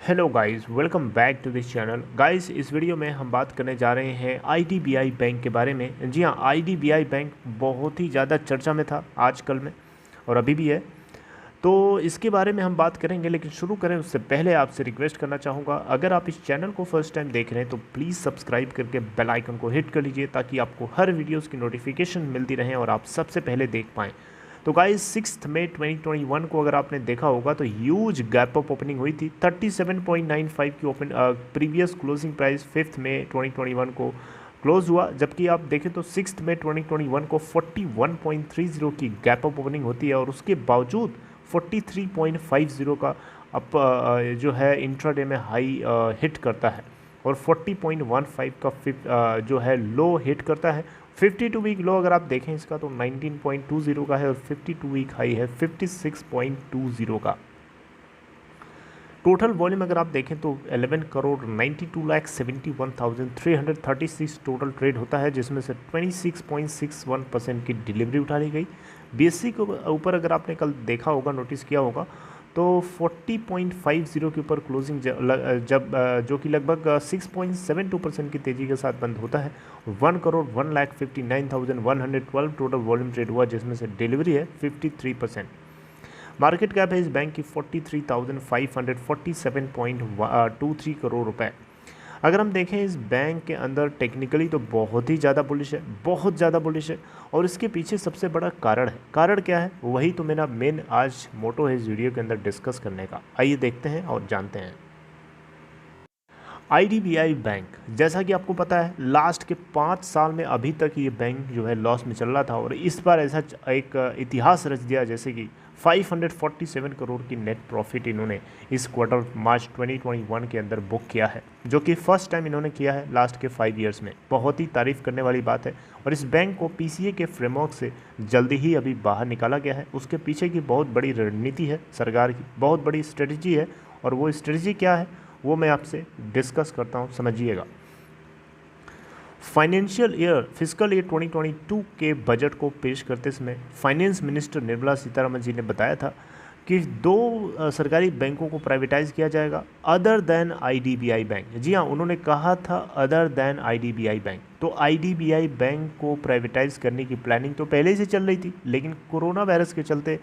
Hello guys, welcome back to this channel. Guys, इस video में हम बात करने जा रहे हैं आईडीबीआई बैंक के बारे में। जी हाँ, आईडीबीआई बैंक बहुत ही ज़्यादा चर्चा में था आजकल में और अभी भी है, तो इसके बारे में हम बात करेंगे। लेकिन शुरू करें उससे पहले आपसे रिक्वेस्ट करना चाहूँगा, अगर आप इस चैनल को फर्स्ट टाइम देख रहे हैं तो प्लीज़ सब्सक्राइब करके बेल आइकन को हिट कर लीजिए ताकि आपको हर वीडियोज़ की नोटिफिकेशन मिलती रहे और आप सबसे पहले देख पाएँ। तो गाइस, 6 मई 2021 को अगर आपने देखा होगा तो ह्यूज गैप अप ओपनिंग हुई थी। 37.95 की ओपन प्रीवियस क्लोजिंग प्राइस 5 मई 2021 को क्लोज हुआ, जबकि आप देखें तो 6 मई 2021 को 41.30 की गैप अप ओपनिंग होती है और उसके बावजूद 43.50 का अप जो है इंट्राडे में हाई हिट करता है और 40.15 का जो है लो हिट करता है। 52 वीक लो अगर आप देखें इसका तो 19.20 का है और 52 वीक हाई है 56.20 का। टोटल वॉल्यूम अगर आप देखें तो 11 करोड़ 92,71,336 टोटल ट्रेड होता है, जिसमें से 26.61% की डिलीवरी उठा ली गई। बीएससी के ऊपर अगर आपने कल देखा होगा, नोटिस किया होगा, तो 40.50 के ऊपर क्लोजिंग जब जो कि लगभग 6.72% की तेज़ी के साथ बंद होता है। 1 करोड़ 1,59,112 टोटल वॉल्यूम ट्रेड हुआ, जिसमें से डिलीवरी है 53%। मार्केट कैप है इस बैंक की 43,547.23 करोड़ रुपए। अगर हम देखें इस बैंक के अंदर टेक्निकली तो बहुत ही ज़्यादा बुलिश है, बहुत ज़्यादा बुलिश है, और इसके पीछे सबसे बड़ा कारण है। कारण क्या है, वही तो मेरा मेन आज मोटो है इस वीडियो के अंदर डिस्कस करने का। आइए देखते हैं और जानते हैं। आईडीबीआई बैंक, जैसा कि आपको पता है, लास्ट के 5 साल में अभी तक ये बैंक जो है लॉस में चल रहा था और इस बार ऐसा एक इतिहास रच दिया, जैसे कि 547 करोड़ की नेट प्रॉफिट इन्होंने इस क्वार्टर मार्च 2021 के अंदर बुक किया है, जो कि फर्स्ट टाइम इन्होंने किया है लास्ट के 5 ईयर्स में। बहुत ही तारीफ करने वाली बात है और इस बैंक को पीसीए के फ्रेमवर्क से जल्दी ही अभी बाहर निकाला गया है। उसके पीछे की बहुत बड़ी रणनीति है, सरकार की बहुत बड़ी स्ट्रेटजी है, और वो स्ट्रेटजी क्या है वो मैं आपसे डिस्कस करता हूं, समझिएगा। फाइनेंशियल ईयर फिजिकल ईयर 2022 के बजट को पेश करते समय फाइनेंस मिनिस्टर निर्मला सीतारमण जी ने बताया था कि 2 सरकारी बैंकों को प्राइवेटाइज किया जाएगा अदर देन आईडीबीआई बैंक। जी हाँ, उन्होंने कहा था अदर देन आईडीबीआई बैंक। तो आईडीबीआई बैंक को प्राइवेटाइज करने की प्लानिंग तो पहले ही से चल रही थी, लेकिन कोरोना वायरस के चलते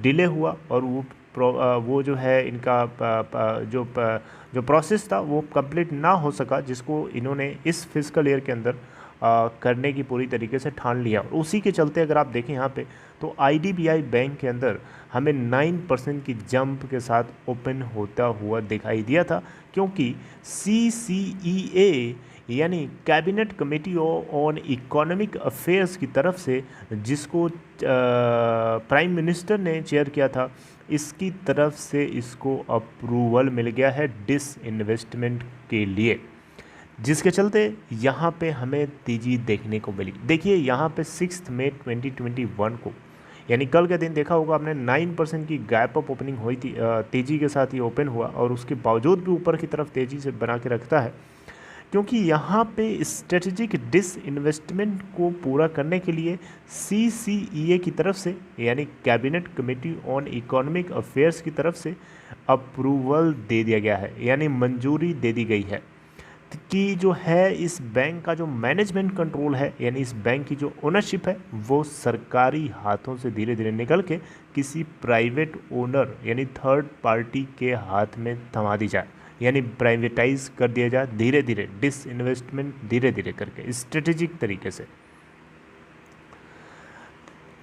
डिले हुआ और वो जो है इनका जो प्रोसेस था वो कंप्लीट ना हो सका, जिसको इन्होंने इस फिजिकल ईयर के अंदर करने की पूरी तरीके से ठान लिया। और उसी के चलते अगर आप देखें यहाँ पे तो आईडीबीआई बैंक के अंदर हमें 9% की जंप के साथ ओपन होता हुआ दिखाई दिया था, क्योंकि CCEA यानी cabinet committee on economic affairs की तरफ से, जिसको प्राइम मिनिस्टर ने चेयर किया था, इसकी तरफ से इसको अप्रूवल मिल गया है डिसइन्वेस्टमेंट के लिए, जिसके चलते यहाँ पे हमें तेज़ी देखने को मिली। देखिए यहाँ पे 6 मई 2021 को, यानी कल के दिन देखा होगा आपने, 9% की गैप अप ओपनिंग हुई थी, तेज़ी के साथ ये ओपन हुआ और उसके बावजूद भी ऊपर की तरफ तेज़ी से बना के रखता है, क्योंकि यहाँ पे स्ट्रेटेजिक डिसइन्वेस्टमेंट को पूरा करने के लिए CCEA की तरफ से, यानी cabinet committee on economic affairs की तरफ से अप्रूवल दे दिया गया है, यानी मंजूरी दे दी गई है कि जो है इस बैंक का जो मैनेजमेंट कंट्रोल है, यानी इस बैंक की जो ओनरशिप है, वो सरकारी हाथों से धीरे धीरे निकल के किसी प्राइवेट ओनर यानी थर्ड पार्टी के हाथ में थमा दी जाए, यानी प्राइवेटाइज कर दिया जाए धीरे धीरे, डिसइन्वेस्टमेंट धीरे धीरे करके स्ट्रेटेजिक तरीके से।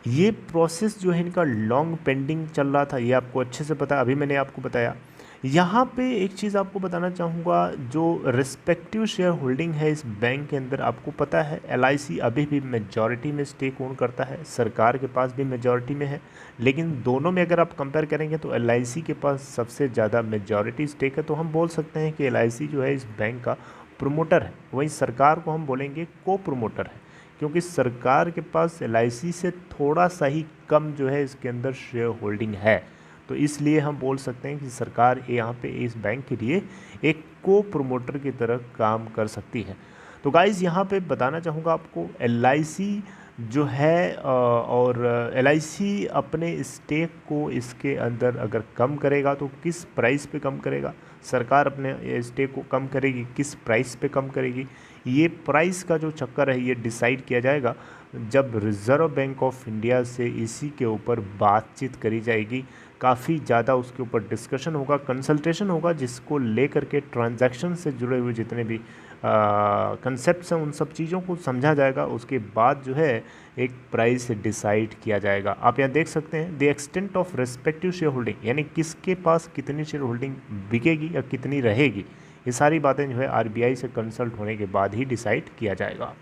ये प्रोसेस जो है इनका लॉन्ग पेंडिंग चल रहा था, ये आपको अच्छे से पता है, अभी मैंने आपको बताया। यहाँ पे एक चीज़ आपको बताना चाहूँगा, जो रिस्पेक्टिव शेयर होल्डिंग है इस बैंक के अंदर, आपको पता है LIC अभी भी मेजॉरिटी में स्टेक ओन करता है, सरकार के पास भी मेजॉरिटी में है, लेकिन दोनों में अगर आप कंपेयर करेंगे तो LIC के पास सबसे ज़्यादा मेजॉरिटी स्टेक है। तो हम बोल सकते हैं कि LIC जो है इस बैंक का प्रोमोटर है, वहीं सरकार को हम बोलेंगे को प्रोमोटर है, क्योंकि सरकार के पास LIC से थोड़ा सा ही कम जो है इसके अंदर शेयर होल्डिंग है। तो इसलिए हम बोल सकते हैं कि सरकार यहाँ पे इस बैंक के लिए एक को प्रोमोटर की तरह काम कर सकती है। तो गाइज़, यहाँ पे बताना चाहूँगा आपको, LIC जो है और LIC अपने स्टेक को इसके अंदर अगर कम करेगा तो किस प्राइस पे कम करेगा, सरकार अपने स्टेक को कम करेगी, किस प्राइस पे कम करेगी, ये प्राइस का जो चक्कर है ये डिसाइड किया जाएगा जब रिज़र्व बैंक ऑफ इंडिया से इसी के ऊपर बातचीत करी जाएगी। काफ़ी ज़्यादा उसके ऊपर डिस्कशन होगा, कंसल्टेशन होगा, जिसको लेकर के ट्रांजैक्शन से जुड़े हुए जितने भी कंसेप्ट्स हैं उन सब चीज़ों को समझा जाएगा। उसके बाद जो है एक प्राइस डिसाइड किया जाएगा। आप यहाँ देख सकते हैं the extent of respective share holding, यानी किसके पास कितनी शेयर होल्डिंग बिकेगी या कितनी रहेगी, ये सारी बातें जो है आरबीआई से कंसल्ट होने के बाद ही डिसाइड किया जाएगा।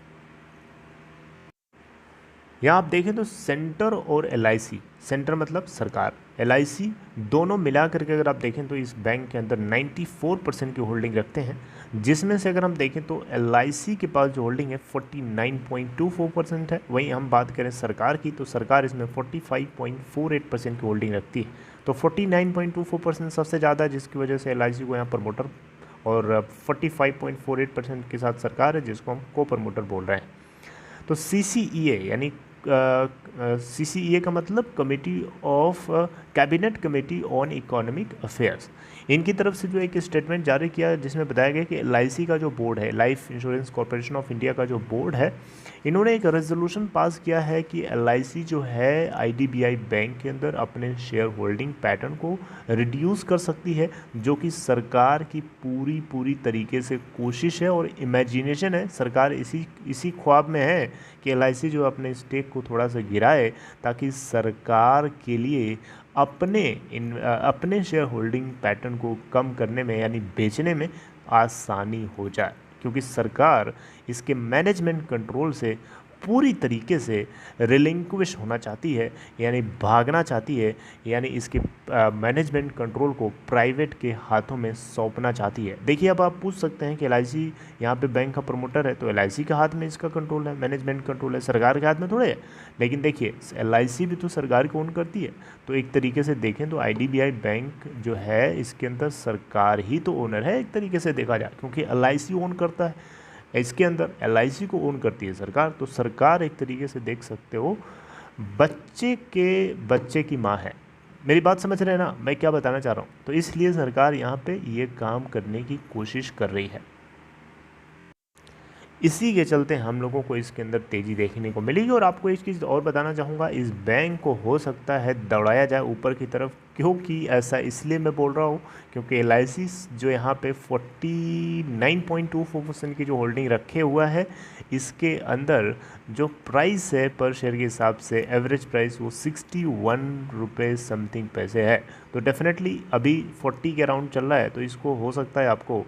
यहाँ आप देखें तो सेंटर और एलआईसी, सेंटर मतलब सरकार, एलआईसी दोनों मिला करके अगर आप देखें तो इस बैंक के अंदर 94% की होल्डिंग रखते हैं, जिसमें से अगर हम देखें तो एलआईसी के पास जो होल्डिंग है 49.24% है। वहीं हम बात करें सरकार की तो सरकार इसमें 45.48% की होल्डिंग रखती है। तो 49.24% सबसे ज़्यादा है, जिसकी वजह से एलआईसी को यहाँ प्रमोटर, और 45.48% के साथ सरकार है जिसको हम को प्रमोटर बोल रहे हैं। तो CCEA यानी CCEA का मतलब committee of cabinet committee on economic affairs, इनकी तरफ से जो एक स्टेटमेंट जारी किया जिसमें बताया गया कि एलआईसी का जो बोर्ड है, life insurance corporation of India का जो बोर्ड है, इन्होंने एक रेजोल्यूशन पास किया है कि एलआईसी जो है IDBI बैंक के अंदर अपने शेयर होल्डिंग पैटर्न को रिड्यूस कर सकती है, जो कि सरकार की पूरी तरीके से कोशिश है और इमेजिनेशन है। सरकार इसी ख्वाब में है कि एलआईसी जो अपने स्टेक को थोड़ा सा गिराए ताकि सरकार के लिए अपने शेयर होल्डिंग पैटर्न को कम करने में यानी बेचने में आसानी हो जाए, क्योंकि सरकार इसके मैनेजमेंट कंट्रोल से पूरी तरीके से रिलिंक्विश होना चाहती है, यानी भागना चाहती है, यानी इसके मैनेजमेंट कंट्रोल को प्राइवेट के हाथों में सौंपना चाहती है। देखिए अब आप पूछ सकते हैं कि एलआईसी यहाँ पे बैंक का प्रमोटर है तो एलआईसी के हाथ में इसका कंट्रोल है, मैनेजमेंट कंट्रोल है, सरकार के हाथ में थोड़े है। लेकिन देखिए एलआईसी भी तो सरकार को ओन करती है, तो एक तरीके से देखें तो IDBI बैंक जो है इसके अंदर सरकार ही तो ओनर है एक तरीके से देखा जाए, क्योंकि एलआईसी ओन करता है, इसके अंदर एलआईसी को ओन करती है सरकार। तो सरकार एक तरीके से देख सकते हो बच्चे की माँ है। मेरी बात समझ रहे हैं ना मैं क्या बताना चाह रहा हूँ? तो इसलिए सरकार यहाँ पे ये काम करने की कोशिश कर रही है। इसी के चलते हम लोगों को इसके अंदर तेज़ी देखने को मिलेगी। और आपको एक चीज़ और बताना चाहूँगा, इस बैंक को हो सकता है दौड़ाया जाए ऊपर की तरफ। क्योंकि ऐसा इसलिए मैं बोल रहा हूँ क्योंकि एलआईसी जो यहाँ पे 49.24% की जो होल्डिंग रखे हुआ है, इसके अंदर जो प्राइस है पर शेयर के हिसाब से एवरेज प्राइस वो 61 रुपये समथिंग पैसे है। तो डेफिनेटली अभी 40 के अराउंड चल रहा है, तो इसको हो सकता है आपको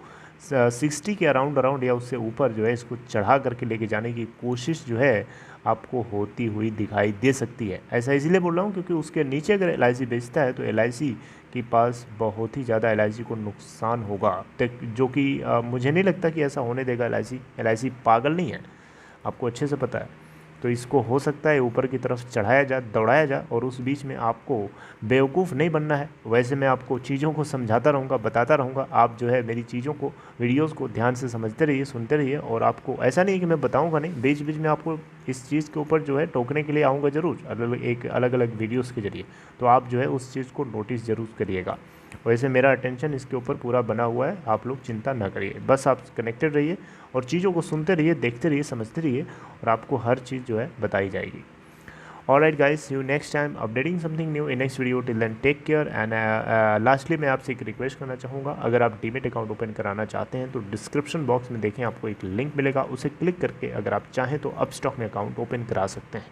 60 के अराउंड या उससे ऊपर जो है इसको चढ़ा करके लेके जाने की कोशिश जो है आपको होती हुई दिखाई दे सकती है। ऐसा इसलिए बोल रहा हूँ क्योंकि उसके नीचे अगर एलआईसी बेचता है तो एलआईसी के पास बहुत ही ज़्यादा एलआईसी को नुकसान होगा, जो कि मुझे नहीं लगता कि ऐसा होने देगा। एलआईसी पागल नहीं है, आपको अच्छे से पता है। तो इसको हो सकता है ऊपर की तरफ चढ़ाया जाए, दौड़ाया जाए, और उस बीच में आपको बेवकूफ़ नहीं बनना है। वैसे मैं आपको चीज़ों को समझाता रहूँगा, बताता रहूँगा, आप जो है मेरी चीज़ों को, वीडियोस को ध्यान से समझते रहिए, सुनते रहिए। और आपको ऐसा नहीं है कि मैं बताऊँगा नहीं, बीच बीच में आपको इस चीज़ के ऊपर जो है टोकने के लिए आऊँगा ज़रूर, अलग अलग वीडियोज़ के ज़रिए। तो आप जो है उस चीज़ को नोटिस ज़रूर करिएगा। वैसे मेरा अटेंशन इसके ऊपर पूरा बना हुआ है, आप लोग चिंता ना करिए, बस आप कनेक्टेड रहिए और चीज़ों को सुनते रहिए, देखते रहिए, समझते रहिए, और आपको हर चीज़ जो है बताई जाएगी। Alright guys, see you next time updating something new in next video. Till then take care. And lastly मैं आपसे एक रिक्वेस्ट करना चाहूँगा, अगर आप डीमेट अकाउंट ओपन कराना चाहते हैं तो डिस्क्रिप्शन बॉक्स में देखें आपको एक लिंक मिलेगा, उसे क्लिक करके अगर आप चाहें तो अपस्टॉक में अकाउंट ओपन करा सकते हैं।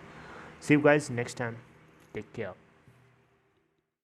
See you guys next time, take care.